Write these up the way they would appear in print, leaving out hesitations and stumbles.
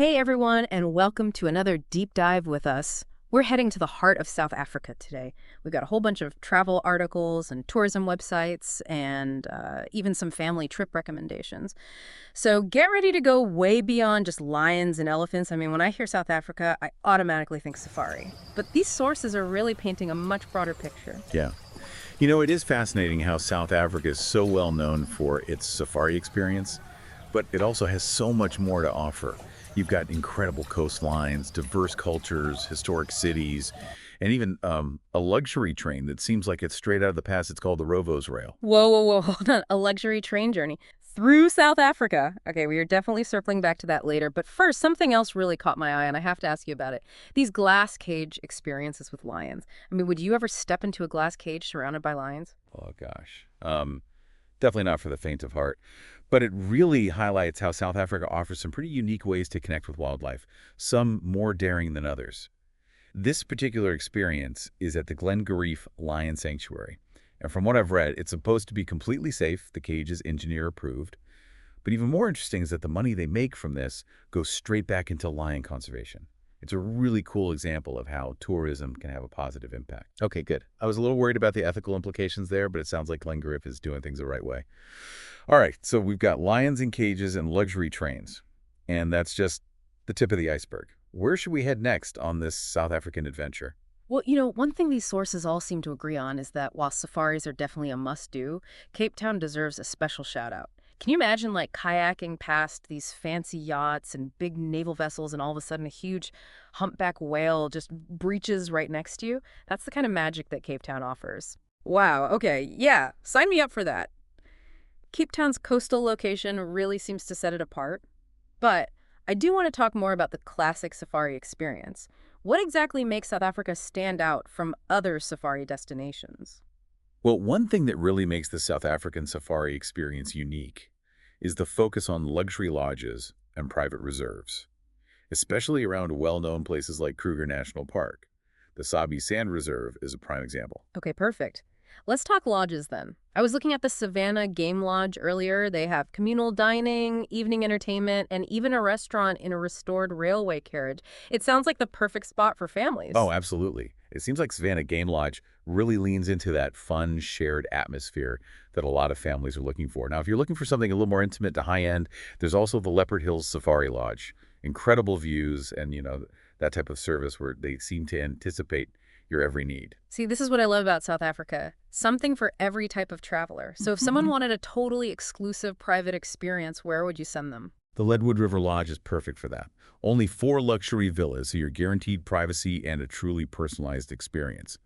Hey everyone, and welcome to another deep dive with us. We're heading to the heart of South Africa today. We've got a whole bunch of travel articles and tourism websites and even some family trip recommendations. So get ready to go way beyond just lions and elephants. I mean, when I hear South Africa, I automatically think safari. But these sources are really painting a much broader picture. Yeah. It is fascinating how South Africa is so well known for its safari experience, but it also has so much more to offer. You've got incredible coastlines, diverse cultures, historic cities, and even a luxury train that seems like it's straight out of the past. It's called the Rovos Rail. Whoa, whoa, whoa, hold on. A luxury train journey through South Africa. Okay, we are definitely circling back to that later. But first, something else really caught my eye, and I have to ask you about it. These glass cage experiences with lions. I mean, would you ever step into a glass cage surrounded by lions? Oh, gosh. Definitely not for the faint of heart. But it really highlights how South Africa offers some pretty unique ways to connect with wildlife, some more daring than others. This particular experience is at the Glengarrief Lion Sanctuary. And from what I've read, it's supposed to be completely safe. The cage is engineer approved. But even more interesting is that the money they make from this goes straight back into lion conservation. It's a really cool example of how tourism can have a positive impact. Okay, good. I was a little worried about the ethical implications there, but it sounds like Glengarrief is doing things the right way. All right, so we've got lions in cages and luxury trains, and that's just the tip of the iceberg. Where should we head next on this South African adventure? Well, one thing these sources all seem to agree on is that while safaris are definitely a must-do, Cape Town deserves a special shout-out. Can you imagine, like, kayaking past these fancy yachts and big naval vessels and all of a sudden a huge humpback whale just breaches right next to you? That's the kind of magic that Cape Town offers. Wow, okay, yeah, sign me up for that. Cape Town's coastal location really seems to set it apart. But I do want to talk more about the classic safari experience. What exactly makes South Africa stand out from other safari destinations? Well, one thing that really makes the South African safari experience unique is the focus on luxury lodges and private reserves, especially around well-known places like Kruger National Park. The Sabi Sand Reserve is a prime example. Okay, perfect. Let's talk lodges then. I was looking at the Savannah Game Lodge earlier. They have communal dining, evening entertainment, and even a restaurant in a restored railway carriage. It sounds like the perfect spot for families. Oh, absolutely. It seems like Savannah Game Lodge really leans into that fun, shared atmosphere that a lot of families are looking for. Now, if you're looking for something a little more intimate to high-end, there's also the Leopard Hills Safari Lodge. Incredible views and, that type of service where they seem to anticipate your every need. See, this is what I love about South Africa. Something for every type of traveler. So if someone wanted a totally exclusive private experience, where would you send them? The Leadwood River Lodge is perfect for that. Only 4 luxury villas, so you're guaranteed privacy and a truly personalized experience.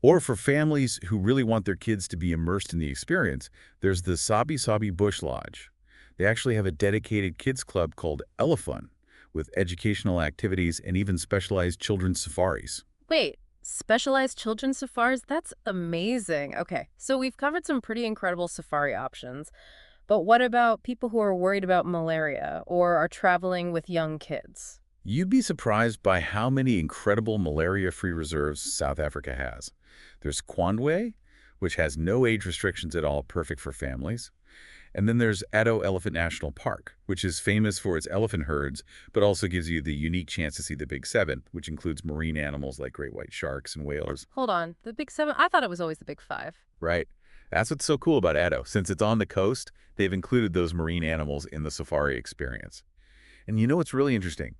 Or for families who really want their kids to be immersed in the experience, there's the Sabi Sabi Bush Lodge. They actually have a dedicated kids club called Elephant with educational activities and even specialized children's safaris. Wait, specialized children's safaris? That's amazing. Okay, so we've covered some pretty incredible safari options. But what about people who are worried about malaria or are traveling with young kids? You'd be surprised by how many incredible malaria-free reserves South Africa has. There's Kwandwe, which has no age restrictions at all, perfect for families. And then there's Addo Elephant National Park, which is famous for its elephant herds, but also gives you the unique chance to see the Big Seven, which includes marine animals like great white sharks and whales. Hold on, the Big Seven? I thought it was always the Big Five. Right. That's what's so cool about Addo. Since it's on the coast, they've included those marine animals in the safari experience. And what's really interesting?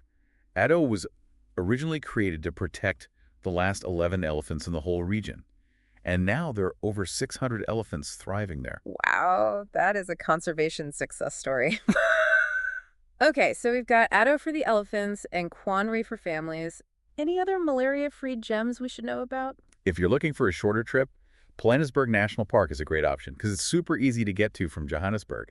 Addo was originally created to protect the last 11 elephants in the whole region. And now there are over 600 elephants thriving there. Wow, that is a conservation success story. Okay, so we've got Addo for the elephants and Kwanri for families. Any other malaria-free gems we should know about? If you're looking for a shorter trip, Johannesburg National Park is a great option because it's super easy to get to from Johannesburg.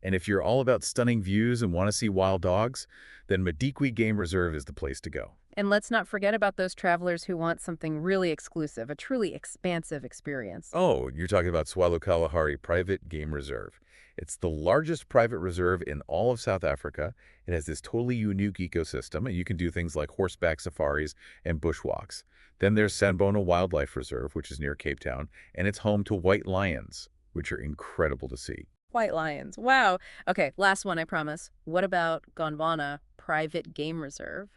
And if you're all about stunning views and want to see wild dogs, then Madikwe Game Reserve is the place to go. And let's not forget about those travelers who want something really exclusive, a truly expansive experience. Oh, you're talking about Swalo Kalahari Private Game Reserve. It's the largest private reserve in all of South Africa. It has this totally unique ecosystem, and you can do things like horseback safaris and bushwalks. Then there's Sanbona Wildlife Reserve, which is near Cape Town, and it's home to white lions, which are incredible to see. White lions. Wow. Okay, last one, I promise. What about Gondwana Private Game Reserve?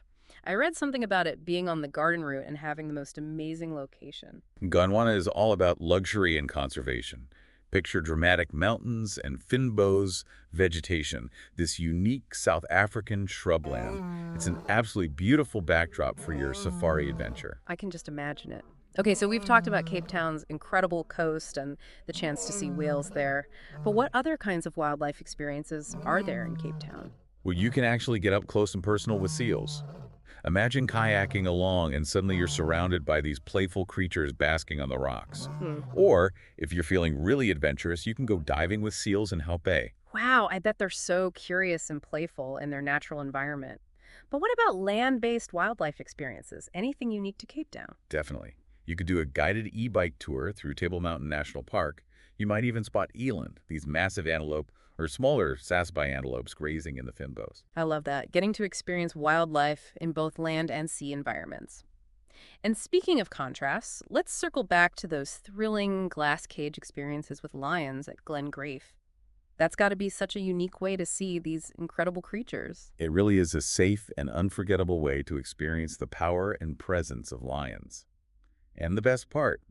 I read something about it being on the garden route and having the most amazing location. Gondwana is all about luxury and conservation. Picture dramatic mountains and fynbos vegetation, this unique South African shrubland. It's an absolutely beautiful backdrop for your safari adventure. I can just imagine it. Okay, so we've talked about Cape Town's incredible coast and the chance to see whales there. But what other kinds of wildlife experiences are there in Cape Town? Well, you can actually get up close and personal with seals. Imagine kayaking along and suddenly you're surrounded by these playful creatures basking on the rocks. Hmm. Or, if you're feeling really adventurous, you can go diving with seals in Hope Bay. Wow, I bet they're so curious and playful in their natural environment. But what about land-based wildlife experiences? Anything unique to Cape Town? Definitely. You could do a guided e-bike tour through Table Mountain National Park. You might even spot eland, these massive antelope or smaller sassby antelopes grazing in the fynbos. I love that. Getting to experience wildlife in both land and sea environments. And speaking of contrasts, let's circle back to those thrilling glass cage experiences with lions at Glen Grafe. That's got to be such a unique way to see these incredible creatures. It really is a safe and unforgettable way to experience the power and presence of lions. And the best part,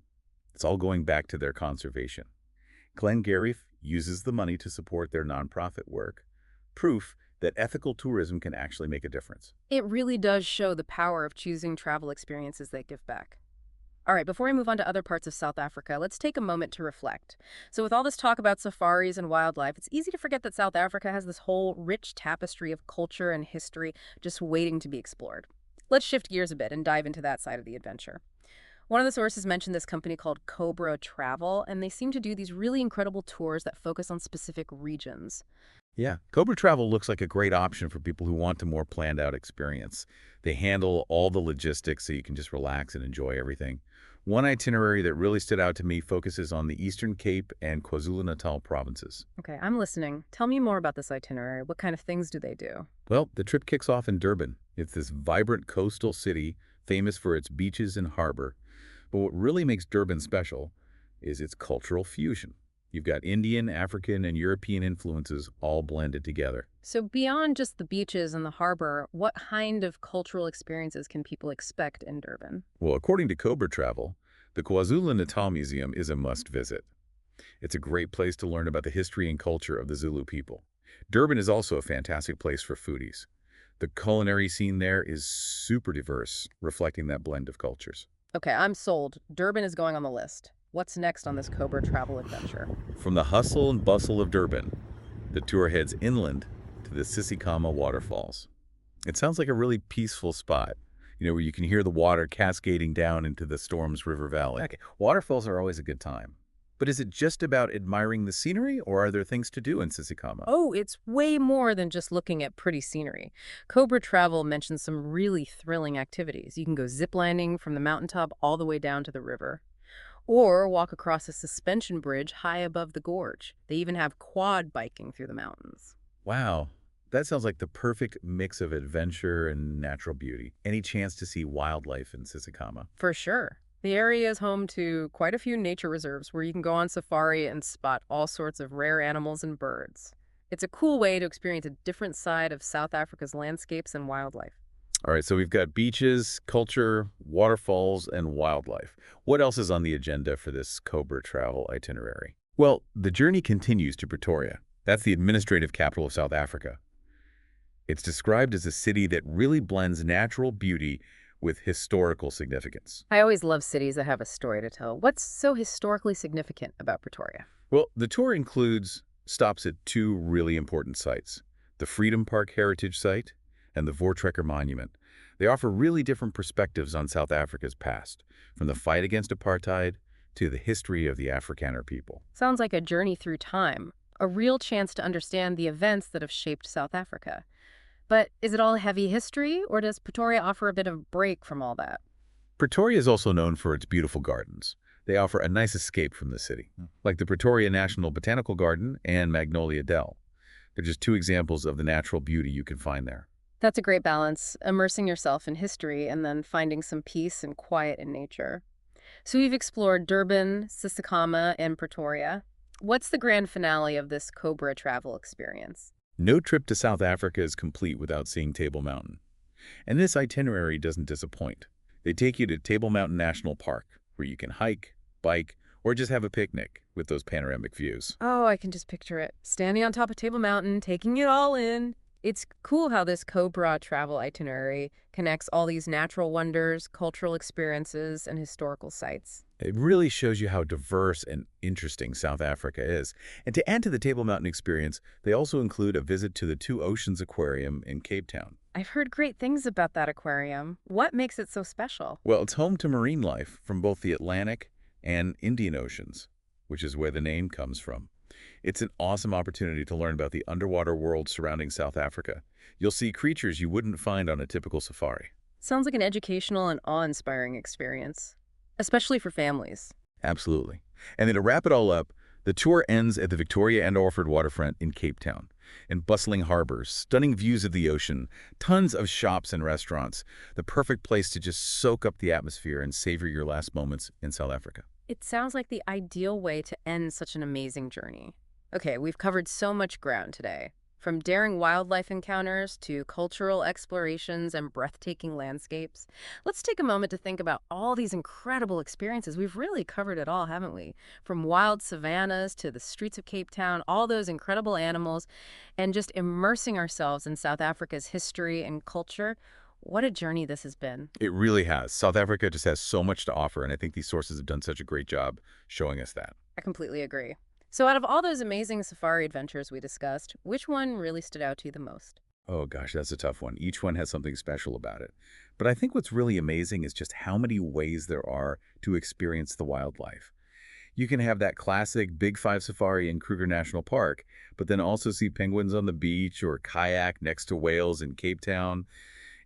it's all going back to their conservation. Glengarriff uses the money to support their nonprofit work, proof that ethical tourism can actually make a difference. It really does show the power of choosing travel experiences that give back. All right, before we move on to other parts of South Africa, let's take a moment to reflect. So with all this talk about safaris and wildlife, it's easy to forget that South Africa has this whole rich tapestry of culture and history just waiting to be explored. Let's shift gears a bit and dive into that side of the adventure. One of the sources mentioned this company called Cobra Travel, and they seem to do these really incredible tours that focus on specific regions. Yeah, Cobra Travel looks like a great option for people who want a more planned out experience. They handle all the logistics so you can just relax and enjoy everything. One itinerary that really stood out to me focuses on the Eastern Cape and KwaZulu-Natal provinces. Okay, I'm listening. Tell me more about this itinerary. What kind of things do they do? Well, the trip kicks off in Durban. It's this vibrant coastal city famous for its beaches and harbor. But what really makes Durban special is its cultural fusion. You've got Indian, African, and European influences all blended together. So beyond just the beaches and the harbor, what kind of cultural experiences can people expect in Durban? Well, according to Cobra Travel, the KwaZulu-Natal Museum is a must-visit. It's a great place to learn about the history and culture of the Zulu people. Durban is also a fantastic place for foodies. The culinary scene there is super diverse, reflecting that blend of cultures. Okay, I'm sold. Durban is going on the list. What's next on this Cobra travel adventure? From the hustle and bustle of Durban, the tour heads inland to the Tsitsikamma waterfalls. It sounds like a really peaceful spot, where you can hear the water cascading down into the Storms River Valley. Okay, waterfalls are always a good time. But is it just about admiring the scenery, or are there things to do in Tsitsikamma? Oh, it's way more than just looking at pretty scenery. Cobra Travel mentions some really thrilling activities. You can go ziplining from the mountaintop all the way down to the river, or walk across a suspension bridge high above the gorge. They even have quad biking through the mountains. Wow, that sounds like the perfect mix of adventure and natural beauty. Any chance to see wildlife in Tsitsikamma? For sure. The area is home to quite a few nature reserves where you can go on safari and spot all sorts of rare animals and birds. It's a cool way to experience a different side of South Africa's landscapes and wildlife. All right, so we've got beaches, culture, waterfalls, and wildlife. What else is on the agenda for this Cobra travel itinerary? Well, the journey continues to Pretoria. That's the administrative capital of South Africa. It's described as a city that really blends natural beauty with historical significance. I always love cities that have a story to tell. What's so historically significant about Pretoria? Well, the tour includes stops at two really important sites, the Freedom Park Heritage Site and the Voortrekker Monument. They offer really different perspectives on South Africa's past, from the fight against apartheid to the history of the Afrikaner people. Sounds like a journey through time, a real chance to understand the events that have shaped South Africa. But is it all heavy history, or does Pretoria offer a bit of a break from all that? Pretoria is also known for its beautiful gardens. They offer a nice escape from the city, like the Pretoria National Botanical Garden and Magnolia Dell. They're just two examples of the natural beauty you can find there. That's a great balance, immersing yourself in history and then finding some peace and quiet in nature. So we've explored Durban, Tsitsikamma, and Pretoria. What's the grand finale of this Cobra travel experience? No trip to South Africa is complete without seeing Table Mountain. And this itinerary doesn't disappoint. They take you to Table Mountain National Park, where you can hike, bike, or just have a picnic with those panoramic views. Oh, I can just picture it. Standing on top of Table Mountain, taking it all in. It's cool how this Cobra travel itinerary connects all these natural wonders, cultural experiences, and historical sites. It really shows you how diverse and interesting South Africa is. And to add to the Table Mountain experience, they also include a visit to the Two Oceans Aquarium in Cape Town. I've heard great things about that aquarium. What makes it so special? Well, it's home to marine life from both the Atlantic and Indian Oceans, which is where the name comes from. It's an awesome opportunity to learn about the underwater world surrounding South Africa. You'll see creatures you wouldn't find on a typical safari. Sounds like an educational and awe-inspiring experience, especially for families. Absolutely. And then to wrap it all up, the tour ends at the Victoria and Orford waterfront in Cape Town. In bustling harbors, stunning views of the ocean, tons of shops and restaurants, the perfect place to just soak up the atmosphere and savor your last moments in South Africa. It sounds like the ideal way to end such an amazing journey. Okay, we've covered so much ground today. From daring wildlife encounters to cultural explorations and breathtaking landscapes. Let's take a moment to think about all these incredible experiences. We've really covered it all, haven't we? From wild savannas to the streets of Cape Town, all those incredible animals, and just immersing ourselves in South Africa's history and culture. What a journey this has been. It really has. South Africa just has so much to offer, and I think these sources have done such a great job showing us that. I completely agree. So out of all those amazing safari adventures we discussed, which one really stood out to you the most? Oh gosh, that's a tough one. Each one has something special about it. But I think what's really amazing is just how many ways there are to experience the wildlife. You can have that classic Big Five safari in Kruger National Park, but then also see penguins on the beach or kayak next to whales in Cape Town.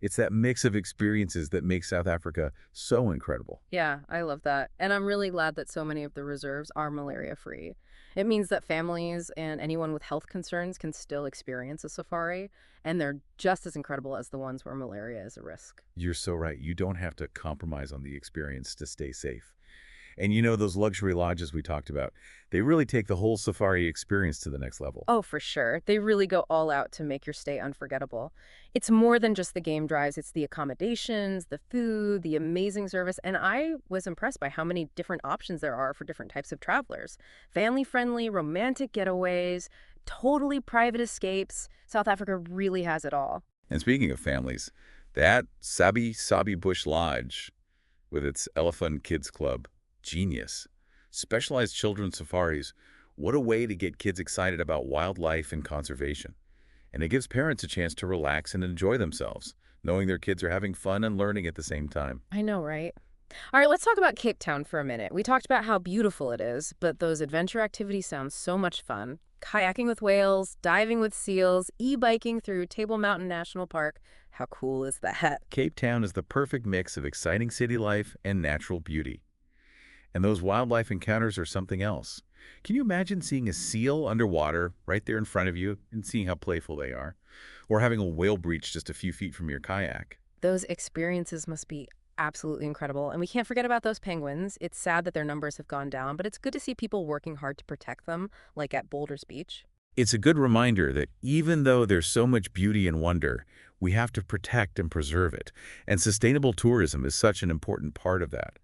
It's that mix of experiences that makes South Africa so incredible. Yeah, I love that. And I'm really glad that so many of the reserves are malaria-free. It means that families and anyone with health concerns can still experience a safari, and they're just as incredible as the ones where malaria is a risk. You're so right. You don't have to compromise on the experience to stay safe. And you know, those luxury lodges we talked about, they really take the whole safari experience to the next level. Oh, for sure. They really go all out to make your stay unforgettable. It's more than just the game drives, it's the accommodations, the food, the amazing service, and I was impressed by how many different options there are for different types of travelers. Family-friendly, romantic getaways, totally private escapes. South Africa really has it all. And speaking of families, that Sabi Bush Lodge with its Elephant Kids Club, genius. Specialized children's safaris, what a way to get kids excited about wildlife and conservation. And it gives parents a chance to relax and enjoy themselves, knowing their kids are having fun and learning at the same time. I know, right? All right, let's talk about Cape Town for a minute. We talked about how beautiful it is, but those adventure activities sound so much fun. Kayaking with whales, diving with seals, e-biking through Table Mountain National Park. How cool is that? Cape Town is the perfect mix of exciting city life and natural beauty. And those wildlife encounters are something else. Can you imagine seeing a seal underwater right there in front of you and seeing how playful they are? Or having a whale breach just a few feet from your kayak? Those experiences must be absolutely incredible. And we can't forget about those penguins. It's sad that their numbers have gone down, but it's good to see people working hard to protect them, like at Boulder's Beach. It's a good reminder that even though there's so much beauty and wonder, we have to protect and preserve it. And sustainable tourism is such an important part of that.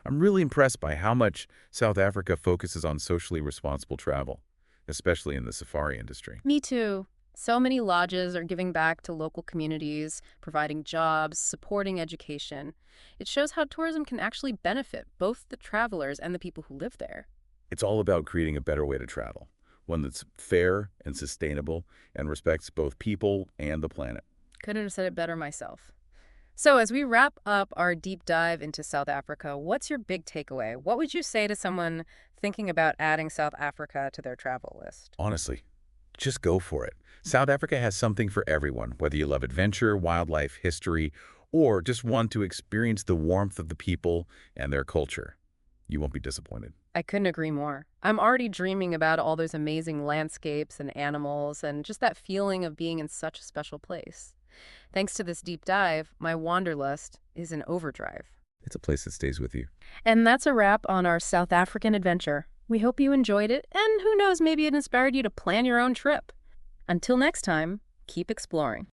I'm really impressed by how much South Africa focuses on socially responsible travel, especially in the safari industry. Me too. So many lodges are giving back to local communities, providing jobs, supporting education. It shows how tourism can actually benefit both the travelers and the people who live there. It's all about creating a better way to travel, one that's fair and sustainable and respects both people and the planet. Couldn't have said it better myself. So as we wrap up our deep dive into South Africa, what's your big takeaway? What would you say to someone thinking about adding South Africa to their travel list? Honestly, just go for it. South Africa has something for everyone, whether you love adventure, wildlife, history, or just want to experience the warmth of the people and their culture. You won't be disappointed. I couldn't agree more. I'm already dreaming about all those amazing landscapes and animals and just that feeling of being in such a special place. Thanks to this deep dive, my wanderlust is in overdrive. It's a place that stays with you. And that's a wrap on our South African adventure. We hope you enjoyed it, and who knows, maybe it inspired you to plan your own trip. Until next time, keep exploring.